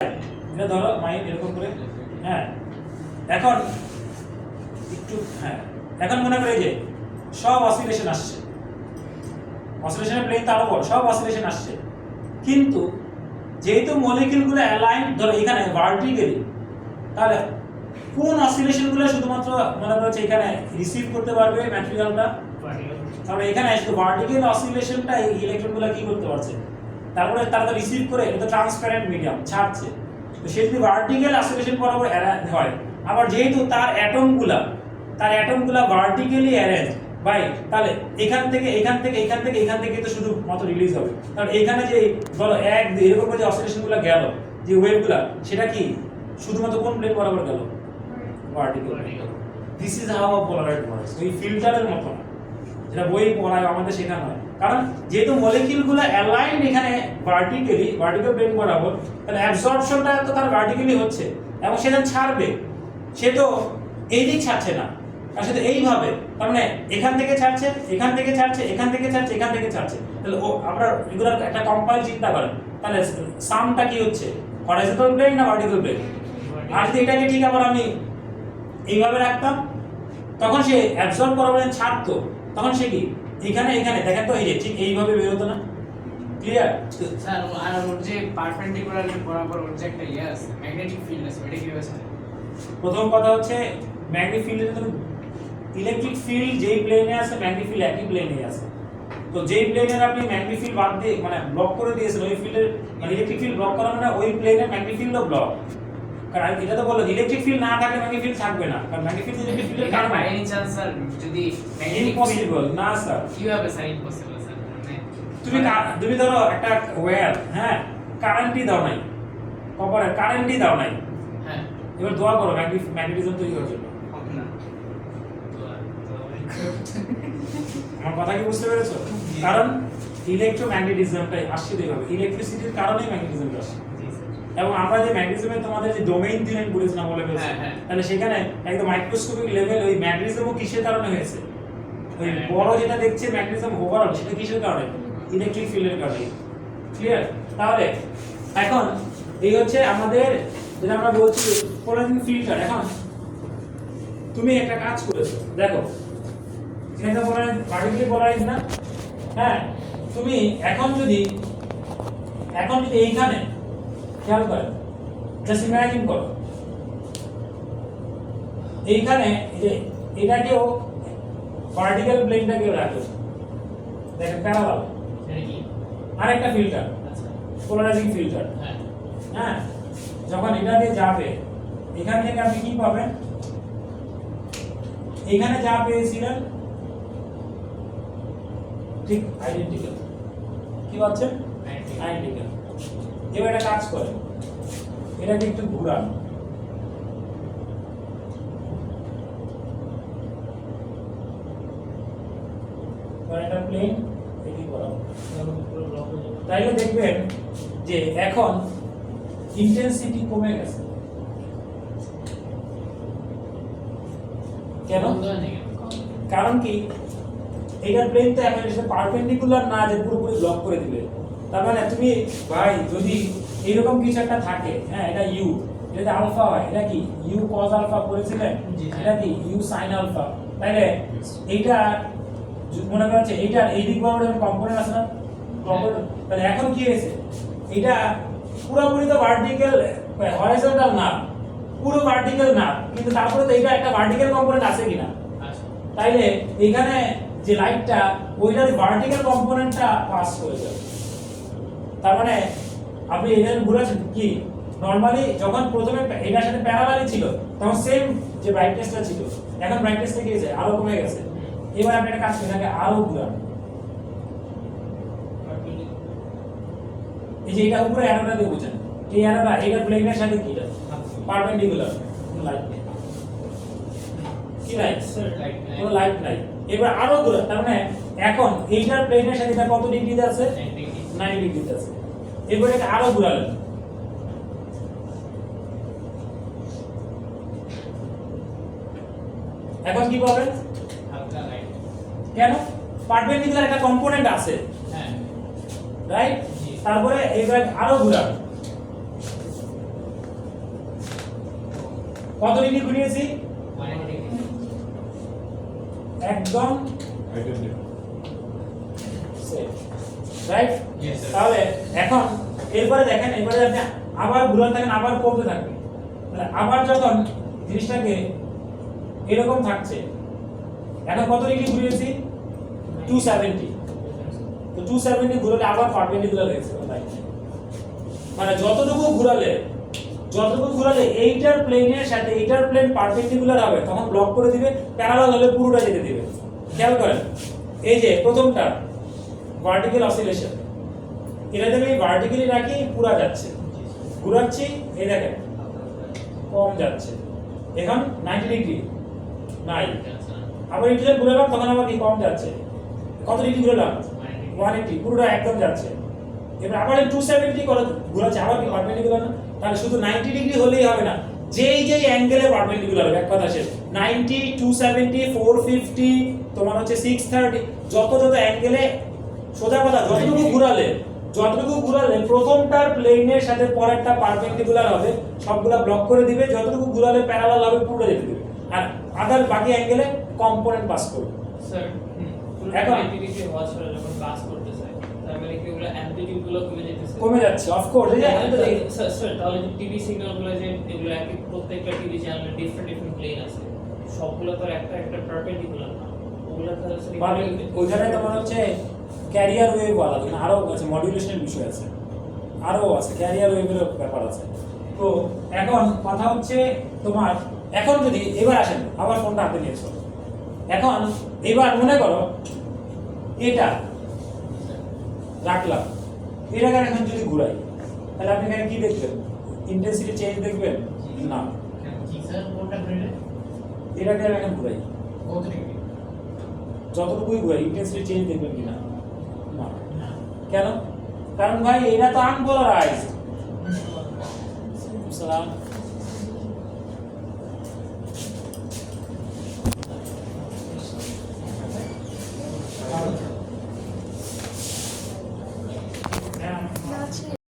এটা ধরো মাইন্ড এরকম করে। হ্যাঁ, এখন একটু এখন মনে করে যে সব অসিলেশন আসছে, অসিলেশনের প্লেন তো আরো বড়, সব অসিলেশন আসছে, কিন্তু যেহেতু মলিকিউলগুলো অ্যালাইন ধরো এখানে ভার্টিক্যালি, তাহলে কোন অসিলেশনগুলো শুধুমাত্র মনে করছে এখানে রিসিভ করতে পারবে ম্যাটেরিয়ালটা, তাহলে এখানে শুধু ভার্টিক্যাল অসিলেশনটা এই ইলেকট্রনগুলো কি করতে পারছে, তারপরে তারা তো রিসিভ করে, এটা তো ট্রান্সপারেন্ট মিডিয়াম ছাড়ছে, তো সে যদি ভার্টিক্যাল অসিলেশন বরাবর হয়, আবার যেহেতু তার অ্যাটমগুলা ভার্টিক্যালি অ্যারেঞ্জ বাই, তাহলে এখান থেকে এখান থেকে এখান থেকে এখান থেকে তো শুধু মাত্র রিলিজ হবে, কারণ এখানে যে বলো এক এরকম যে অসিলেশনগুলো গেল, যে ওয়েভগুলা, সেটা কি শুধুমাত্র কোন প্লেন বরাবর গেল? Vertical. This is how a polarised works. এই ফিল্টারের মতো না, যেটা বই পড়ায় আমাদের শেখানো হয়, কারণ যেহেতু মলিকিউলগুলো অ্যালাইনড এখানে ভার্টিক্যাল প্লেন বরাবর, তাহলে অ্যাবজর্পশনটা তো তার ভার্টিক্যালি হচ্ছে, এবং সে যখন ছাড়বে সে তো এই দিক ছাড়ছে না, আর সে তো এইভাবে, তার মানে এখান থেকে ছাড়ছে, এখান থেকে ছাড়ছে, এখান থেকে ছাড়ছে, এখান থেকে ছাড়ছে, তাহলে ও আমরা এগুলো একটা কম্পাইল চিন্তা করেন, তাহলে সামটা কি হচ্ছে, হরাইজন্টাল প্লেন না ভার্টিক্যাল প্লেন? আর যদি এটাকে ঠিক আবার আমি এইভাবে রাখতাম, তখন সে অ্যাবজর্ব করার ছাড়তো, তখন সে কি এখানে এখানে দেখেন তো, এই যে ঠিক এইভাবে বের হতো না? Clear sir? আর ওর যে পারপেন্ডিকুলারলি বরাবর ওর যে একটা ইয়ে আছে, ম্যাগনেটিক ফিল্ড আছে, এটা কি আছে? প্রথম কথা হচ্ছে ম্যাগনেটিক ফিল্ডের তো ইলেকট্রিক ফিল্ড যেই প্লেনে আছে, ম্যাগনেটিক ফিল্ড একই প্লেনে আছে, তো যেই প্লেনের আপনি ম্যাগনেটিক ফিল্ড বাদ দিয়ে মানে ব্লক করে দিয়েছেন, ওই ফিল্ডের মানে ইলেকট্রিক ফিল্ড ব্লক করা মানে ওই প্লেনের ম্যাগনেটিক ফিল্ডও ব্লক, কারণ এটা তো বলো ইলেকট্রিক ফিল্ড না থাকলে ম্যাগনেটিক ফিল্ড থাকবে না, কারণ ম্যাগনেটিক ফিল্ড ইলেকট্রিক ফিল্ডের কারণ বাই এনি চান্স স্যার যদি ম্যাগনেটিক ইম্পসিবল না স্যার। কিভাবে স্যার ইম্পসিবল স্যার? তুমি ধরো একটা ওয়্যার, হ্যাঁ, কারেন্টই দাও নাই, কপারের কারেন্টই দাও নাই, হ্যাঁ, এবার দোয়া করো ম্যাগনেটিজম তৈরি হওয়ার জন্য। না আমার কথা কি বুঝতে পেরেছো? কারণ ইলেকট্রোম্যাগনেটিজমটাই আসছে এইভাবে, ইলেকট্রিসিটির কারণেই ম্যাগনেটিজমটা আসে, এবং আমরা যে ম্যাগনেটিজমে তোমাদের যে ডোমেইন দিলেন বলেছিলাম বলে ফেলছি, তাহলে সেখানে একদম মাইক্রোস্কোপিক লেভেল ওই ম্যাগনেটিজমও কিসের কারণে হয়েছে, ওই বড় যেটা দেখছে ম্যাগনেটিজম ওভারঅল, সেটা কিসের কারণে? ইলেকট্রিক ফিল্ডের কারণে। ক্লিয়ার? তাহলে এখন এই হচ্ছে আমাদের যেটা আমরা বলছি পোলারাইজিং ফিল্টার। এখন তুমি একটা কাজ করেছো, দেখো এটা ভার্টিক্যালি পোলারাইজ না, হ্যাঁ, তুমি এখন যদি এইখানে খেয়াল করো, জাস্ট ইমাজিন করো, এইখানে যে এটাকেও ভার্টিক্যাল প্লেনটাকেও রাখো, দেখেন প্যারালাল, এটা কি আরেকটা ফিল্টার, আচ্ছা পোলারাইজিং ফিল্টার, হ্যাঁ হ্যাঁ, যখন এটা দিয়ে যাবে, এখান থেকে আপনি কি পাবেন? এখানে যা পেয়েছিলেন ঠিক আইডেন্টিক্যাল। কি পাচ্ছেন? আইডেন্টিক্যাল। এবার এটা কাজ করে, এটাকে একটু ঘুরান, এটা প্লেন এটি করা, তাইলে দেখবেন যে এখন ইন্টেন্সিটি কমে গেছে। কেন? কারণ কি, এইটার প্লেন তো এখন এসে পারপেন্ডিকুলার না যে পুরোপুরি ব্লক করে দিবে, তার মানে তুমি ভাই যদি এরকম কিছু একটা থাকে, হ্যাঁ, এটা ইউ, এটা আলফা হয়, এটা কি ইউ কজ আলফা করেছিলেন, এটা কি ইউ সাইন আলফা, তাইলে এইটা মনে করছে এইটার এই দিক বরাবর কম্পোনেন্ট আছে না, কম্পোনেন্ট, তাহলে এখন কি হয়েছে, এটা পুরোপুরি তো ভার্টিক্যাল হরাইজন্টাল না, পুরো ভার্টিক্যাল না, কিন্তু তারপরে তো এটা একটা ভার্টিক্যাল কম্পোনেন্ট আছে কিনা, তাইলে এখানে যে লাইটটা ওইটার ভার্টিক্যাল কম্পোনেন্টটা পাস করে যাবে, তার মানে আপনি এটা ঘুরাচ্ছেন কি, নরমালি যখন প্রথমে এটার সাথে প্যারালালি ছিল তখন সেম যে ব্রাইটনেসটা ছিল, এখন ব্রাইটনেসটা কি হয়েছে, আরো কমে গেছে। এবার আপনি একটা কাজ করেন, এটাকে আরো ঘুরান, এই যে এটা উপরে অ্যারোটা দিয়ে বুঝেন, এই অ্যারোটা এটা প্লেনের সাথে কি পারপেন্ডিকুলার, লাইট কি লাইট, কোনো লাইট নাই। এবার আরো ঘুরান, তার মানে এখন এইটার প্লেনের সাথে এটা কত ডিগ্রিতে আছে, 90 ডিগ্রিতে আছে। এবার এটা আরো ঘুরালেন, এখন কি পাবেন? হালকা লাইট। কেন? পারপেন্ডিকুলার একটা কম্পোনেন্ট আছে, হ্যাঁ রাইট, তারপরে এবার আরো ঘুরান, কত ডিগ্রি ঘুরিয়েছি? একদম রাইট। Yes, sir. তাহলে এখন এরপরে দেখেন, এবারে আপনি আবার ঘুরাতে থাকেন, আবার কমতে থাকবে। তাহলে আবার যখন জিনিসটাকে এরকম থাকছে, এখন কত ডিগ্রি ঘুরিয়েছি? 270। তো 270 ঘুরালে আবার পারপেন্ডিকুলার হয়েছে মানে যতটুকু ঘুরালে এইটার প্লেনের সাথে এইটার প্লেন পারপেন্ডিকুলার হবে, তখন ব্লক করে দিবে, প্যারালাল হলে পুরোটা যেতে দিবে। খেয়াল করেন, এই যে প্রথমটা ভার্টিক্যাল অসিলেশন, এটাতে আমি ভার্টিক্যালি রাখি, পুরা যাচ্ছে, ঘুরাচ্ছি, এই দেখেন কম যাচ্ছে, এখন 90 ডিগ্রি নাই, আবার এটা ঘুরালাম, তখন আবার কি কম যাচ্ছে, কত ডিগ্রি ঘুরালাম? 180, পুরোটা একদম যাচ্ছে। এবার আবার 270 করে ঘোরাচ্ছে, আবার কি পারপেন্ডিকুলার না? তাহলে শুধু 90 ডিগ্রি হলেই হবে না, যেই অ্যাঙ্গেলে পারপেন্ডিকুলার হবে, এক কথা শেষ। 90, 270, 450, তোমার হচ্ছে 630, যত অ্যাঙ্গেলে, সোজা কথা, যতটুকু ঘুরালে প্রথমটার প্লেনের সাথে পরেরটা পারপেন্ডিকুলার হবে, সবগুলা ব্লক করে দিবে, যতটুকু ঘুরালে প্যারালাল হবে, পুরো যেতে দিবে, আর আদার বাকি অ্যাঙ্গেলে কম্পোনেন্ট পাস করবে। স্যার এখন এখন অ্যাক্টিভিটি ওয়াচ করে যখন পাস করতে চাই, তার মানে কি ওগুলো অ্যাম্পলিটিউড গুলো কমে যেতেছে? কমে যাচ্ছে, অফ কোর্স। এই যে আমি তো দেখি স্যার তাহলে যে টিভি সিগন্যাল গুলো, যে এগুলো এক এক প্রত্যেকটা টিভি চ্যানেলে ডিফারেন্ট প্লেন আছে, সবগুলো তো একটা পারপেন্ডিকুলার না, ওগুলো তাহলে ওইখানে তোমার হচ্ছে ক্যারিয়ার ওয়েভ আলাদা, মানে আরো আছে, মডুলেশনের বিষয় আছে, আরো আছে, ক্যারিয়ার ওয়েভের ব্যাপার আছে। তো এখন কথা হচ্ছে তোমার, এখন যদি এবার আসেন, আবার ফোনটা হাতে নিয়েছো, এখন এবার মনে করো এটা রাখলাম, এটাকে এখন যদি ঘুরাই, তাহলে আপনি এখানে কি দেখবেন? ইন্টেন্সিটি চেঞ্জ দেখবেন না। এটাকে আমি এখন ঘুরাই, যতটুকুই ঘুরাই ইন্টেন্সিটি চেঞ্জ দেখবেন কিনা? না। কেন? কারণ ভাই এটা তো আনপোলারাইজড। সালাম।